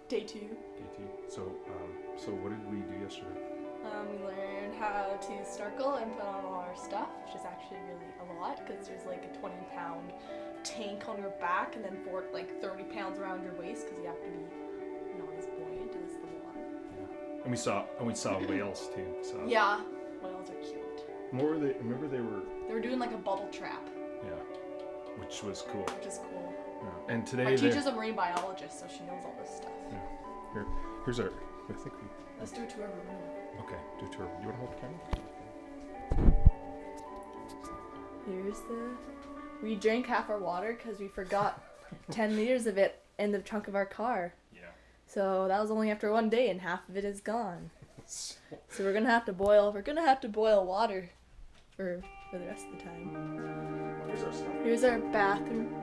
Day 2. Day 2. So what did we do yesterday? We learned how to snorkel and put on all our stuff, which is actually really a lot because there's like a 20-pound tank on your back and then 30 pounds around your waist because you have to be not as buoyant as the water. Yeah. And we saw whales too. So. Yeah, whales are cute. What were they? Remember they were doing like a bubble trap. Yeah, which was cool. Which is cool. Yeah. And today my teacher's a marine biologist, so she knows all this stuff. Yeah. Here's our. I think we. Let's do a tour of the room. Okay, do a tour. Do you want to hold the camera? Here's we drank half our water because we forgot 10 liters of it in the trunk of our car. Yeah. So that was only after one day and half of it is gone. So we're gonna have to boil water for the rest of the time. Here's our stuff. Here's our bathroom.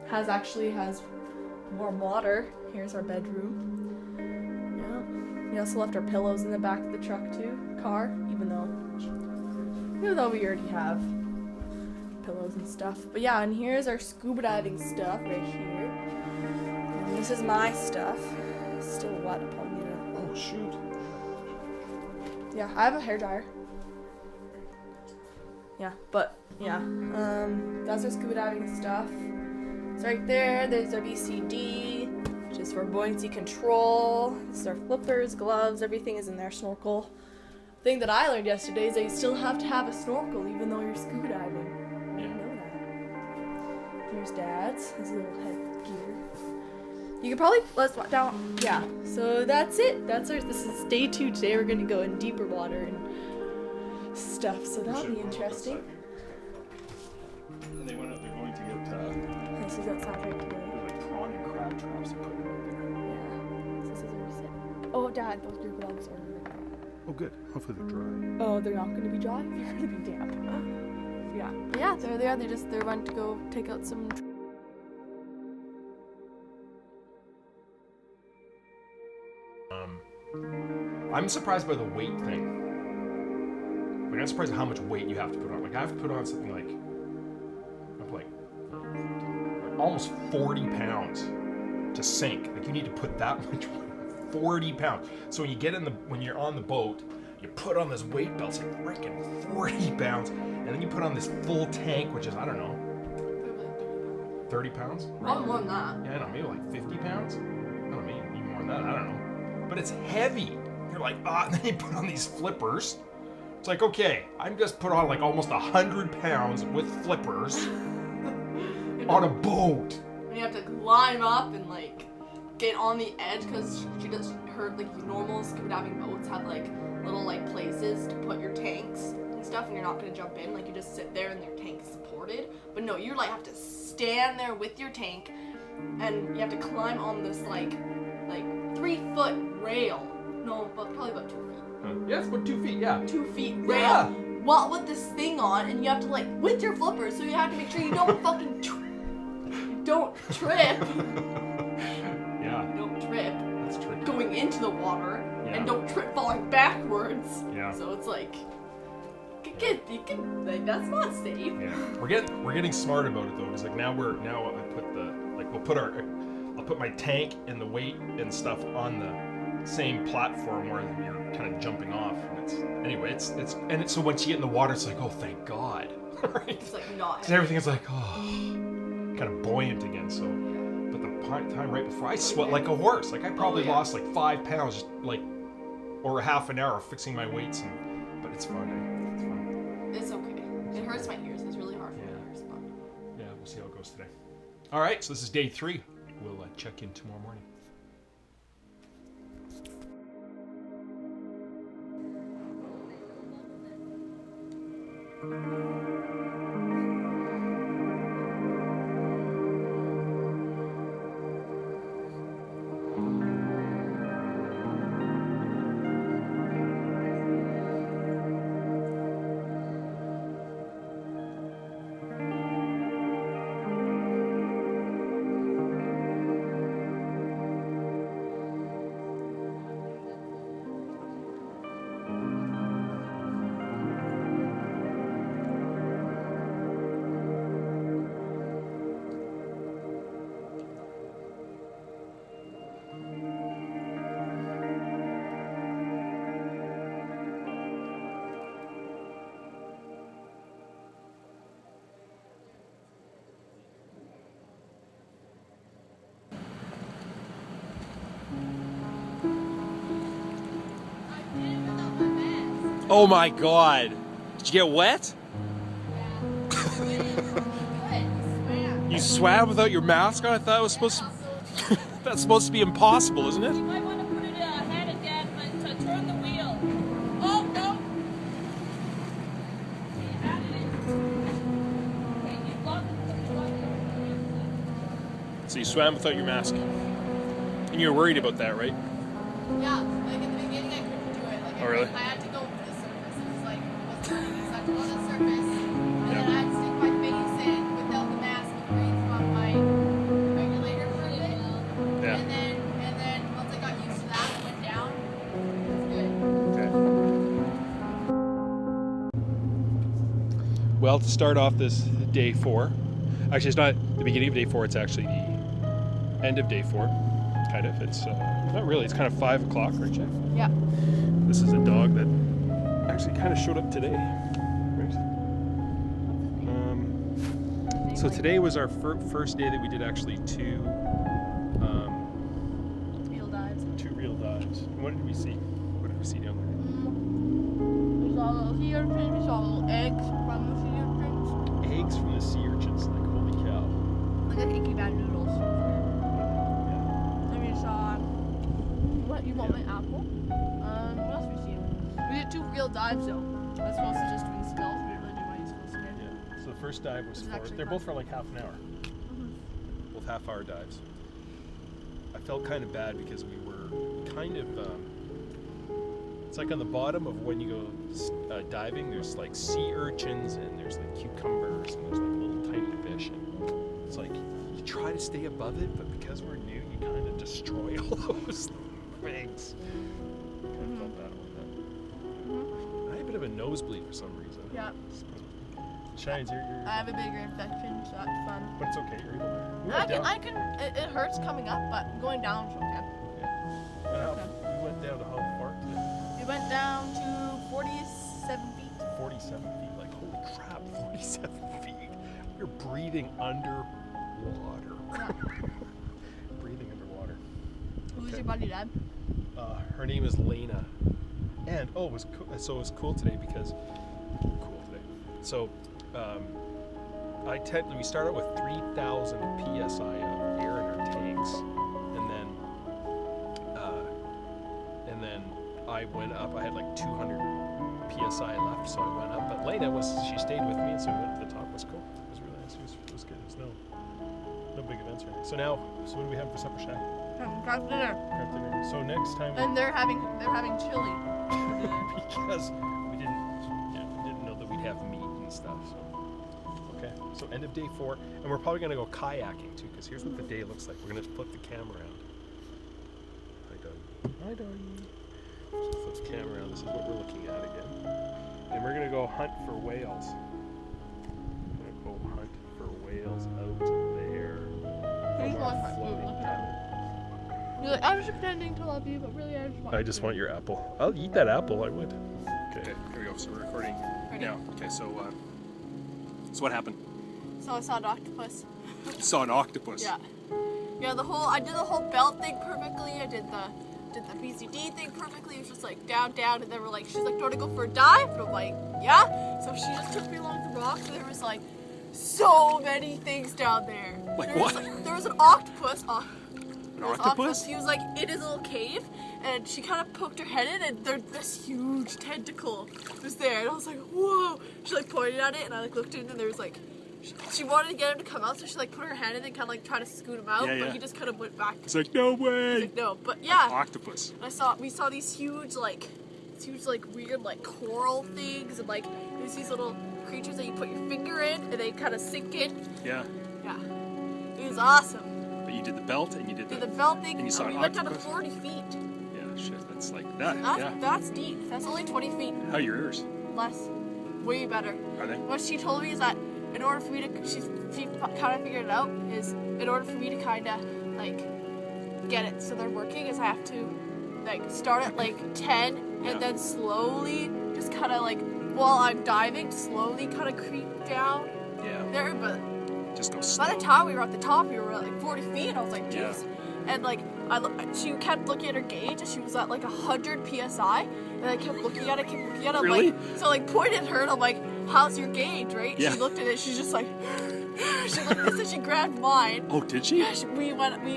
Has warm water. Here's our bedroom. Yeah. We also left our pillows in the back of the car, even though we already have pillows and stuff. But yeah, and here's our scuba diving stuff right here. And this is my stuff. It's still wet, I'll probably need to... Oh shoot. Yeah, I have a hairdryer. Yeah, but yeah. That's our scuba diving stuff. So right there's our BCD, which is for buoyancy control. This is our flippers, gloves, everything is in there, snorkel. The thing that I learned yesterday is that you still have to have a snorkel even though you're scuba diving. I didn't know that. Here's Dad's, his little headgear. You could probably, let's walk down, yeah. So that's it, this is day 2 today. We're gonna go in deeper water and stuff, so that'll be interesting. And they're going to get, this is outside right today. there's like prawn and crab traps to put out there. Yeah, this is where we sit. Oh, Dad, those your gloves are really dry. Oh good, hopefully they're dry. Oh, they're not going to be dry? They're going to be damp. Yeah. But yeah, they're there. They're running to go take out some... I'm surprised by the weight thing. Like, I'm surprised at how much weight you have to put on. Like, I have to put on something like almost 40 pounds to sink. Like, you need to put that much weight, 40 pounds. So when you're on the boat, you put on this weight belt, it's like freaking 40 pounds, and then you put on this full tank, which is, I don't know, 30 pounds? Probably more than that. Yeah, I don't know, maybe like 50 pounds? I don't know, maybe even more than that, I don't know. But it's heavy. You're like, and then you put on these flippers. It's like, okay, I'm just put on like almost 100 pounds with flippers on a boat. And you have to climb up and like get on the edge because normal scuba diving boats have like little like places to put your tanks and stuff, and you're not gonna jump in. Like, you just sit there and your tank is supported. But no, you like have to stand there with your tank, and you have to climb on this like 3-foot rail. No, but probably about 2 feet. Yeah, it's about 2 feet, yeah. 2 feet rail. Yeah. Well, with this thing on, and you have to like with your flippers, so you have to make sure you don't fucking don't trip. Yeah. Don't trip. That's tricky. Going into the water, Yeah. and don't trip falling backwards. Yeah. So it's like, that's not safe. Yeah. We're getting smart about it though, because like now I'll put my tank and the weight and stuff on the same platform where you're kind of jumping off. And it's so once you get in the water, it's like, oh, thank God. Right? It's like not. Because everything is like, oh, kind of buoyant again. So, but the time right before, I sweat like a horse. Like I probably lost like 5 pounds, just like over half an hour fixing my weights. But it's fun. Eh? It's fun. It's okay. It hurts my ears. It's really hard for my ears. But... Yeah, we'll see how it goes today. All right, so this is day 3. We'll check in tomorrow morning. Oh my god. Did you get wet? You swam without your mask on? I thought it was supposed to... That's supposed to be impossible, isn't it? You might want to put it ahead again, but to turn the wheel. Oh, no. Okay, you added it. Okay, you got it. So you swam without your mask. And you were worried about that, right? Yeah, like in the beginning I couldn't do it. Like Oh, really? I had to go for the surface. It was like, it was funny. So I had to go on the surface, and then I had to stick my face in without the mask and breathe on my regulator for a bit. Yeah. And then once I got used to that and went down, it was good. Okay. Well, to start off this day 4, actually it's not the beginning of day 4, it's actually the end of day 4, kind of. It's not really, it's kind of 5 o'clock, right, Shey? Yeah. This is a dog that actually kind of showed up today, right? So today was our first day that we did actually 2 Real dives. 2 real dives. What did we see? What did we see down there? We saw little sea urchins, we saw little eggs from the sea urchins. Eggs from the sea urchins, like holy cow. Look at icky bad noodles. Yeah. And we saw, what, you want my apple? What else we see? We did 2 real dives though. That's supposed to just be stealth, we didn't really do what you're supposed to do. Yeah. So the first dive was This is 4. actually They're fun. both for like half an hour. Both half-hour dives. I felt kind of bad because we were kind of. It's like on the bottom of when you go diving. There's like sea urchins and there's like cucumbers and there's like little tiny fish. And it's like you try to stay above it, but because we're new, you kind of destroy all those things. Kind of felt bad about that. I had a bit of a nosebleed for some reason. Yeah. Shines, you're I have a bigger infection, so that's fun. but it's okay. You're able to. We I went down. can, it hurts coming up, but going down is okay. We went down to how far today? We went down to 47 feet. 47 feet. Like, holy crap, 47 feet. We're breathing underwater. Yeah. Breathing underwater. Who's Okay. your buddy, Dad? Her name is Lena. And, it was cool today because, So, we start out with 3,000 PSI of air in our tanks. And then I went up. I had like 200 PSI left, so I went up. But Lena she stayed with me, and so we went to the top. It was cool. It was really nice. It was good. There's no big events or anything. So what do we have for supper, Shey? Crab dinner. Crab dinner. So next time. And they're having chili. Because we didn't know that we'd have meat and stuff. So okay. So end of day 4, and we're probably gonna go kayaking too. Because here's what the day looks like. We're gonna flip the camera around. Hi, doggy. So flip the camera around. This is what we're looking at again. And we're gonna go hunt for whales. We're gonna go hunt for whales out there. Here's From our one part. floating Look at cabin. You're like, I was just pretending to love you, but really I just want your apple. I'll eat that apple. I would. Okay, here we go. So we're recording now. Okay, so what happened? So I saw an octopus. Saw an octopus. Yeah. Yeah, I did the whole belt thing perfectly. I did the PCD thing perfectly. It was just like down, and then she's like, do you want to go for a dive? And I'm like, yeah. So she just took me along the rocks, and there was like so many things down there. Like what? There was an octopus. An octopus? He was like in his little cave, and she kind of poked her head in, and this huge tentacle was there, and I was like, whoa. She like pointed at it, and I like looked in, and there was like, she wanted to get him to come out, so she like put her hand in and kind of like tried to scoot him out, but he just kind of went back. It's like, no way. He's like, no, but yeah. Octopus. We saw these huge weird like coral things, and like there's these little creatures that you put your finger in, and they kind of sink in. Yeah. Yeah. It was awesome. But you did the belt, and you did the belt thing, and you saw we an went down to octopus? 40 feet. Yeah, shit. That's like that. That's deep. That's only 20 feet. How are your ears? Less. Way better. Are they? What she told me is that in order for me to, she kind of figured it out, is in order for me to kind of like get it so they're working, is I have to like start at like 10 and then slowly just kind of like, while I'm diving, slowly kind of creep down there, but just go slow. by the time we were at the top, we were at like 40 feet, and I was like, jeez. And like she kept looking at her gauge and she was at like 100 psi, and I kept looking at it, I'm Really? like, so like pointed at her and I'm like, how's your gauge, right? Yeah. She looked at it, she's just like, she looked at this and she grabbed mine. Oh, did she? Yeah, we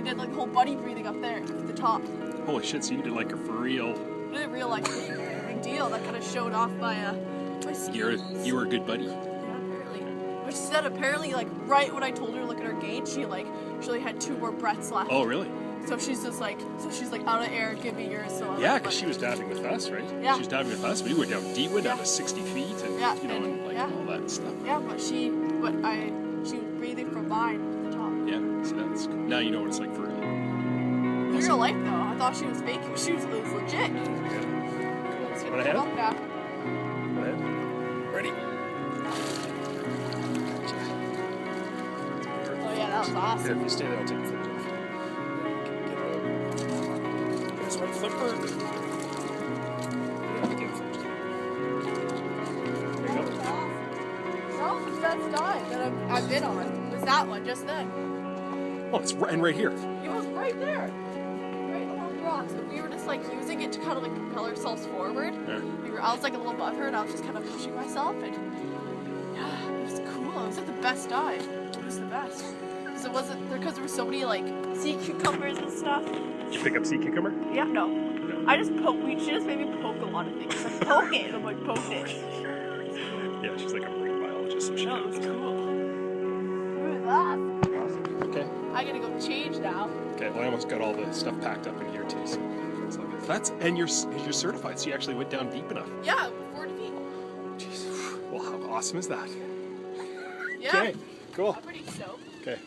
did like whole buddy breathing up there at the top. Holy shit, so you did like a for real... I didn't realize big deal. That kind of showed off my skills. You were a good buddy. Yeah, apparently. But she said apparently like right when I told her to look at her gauge, she only had 2 more breaths left. Oh, really? So she's just like, out of air, give me yours. So Yeah, because she was diving with us, right? Yeah. She was diving with us. We went down deep, went down to 60 feet, and Yeah, you know, and like yeah. all that stuff. Yeah, but she was breathing from mine at the top. Yeah, so that's cool. Now you know what it's like for real. In real life though, I thought she was faking. It was legit. Good. It's Wanna gonna head come up? up now. Go ahead. Ready? Oh yeah, that was Here, awesome. if you stay there, I'll take the flippers off. There's one flipper. Yeah, get the flippers. There you go. That was the best dive that I've been on. Was that one just then? Oh, it's right here. It was right there. Right along the rocks. But we were just like using it to kind of like propel ourselves forward. Yeah. I was like a little above her and I was just kind of pushing myself and yeah, it was cool. It was like the best dive. It was the best. Because there were so many like sea cucumbers and stuff. Did you pick up sea cucumber? Yeah, no. I just she just made me poke a lot of things. Like, poke it. I'm like, poke it. Yeah, she's like a marine biologist, so she No, it was knows. cool. Look at that. Awesome. Okay. I gotta go change now. Okay, well, I almost got all the stuff packed up in here too, so it's like and you're certified, so you actually went down deep enough. Yeah, 40 feet. Jeez. Well, how awesome is that? Yeah. Okay, cool. I'm pretty stoked. Okay.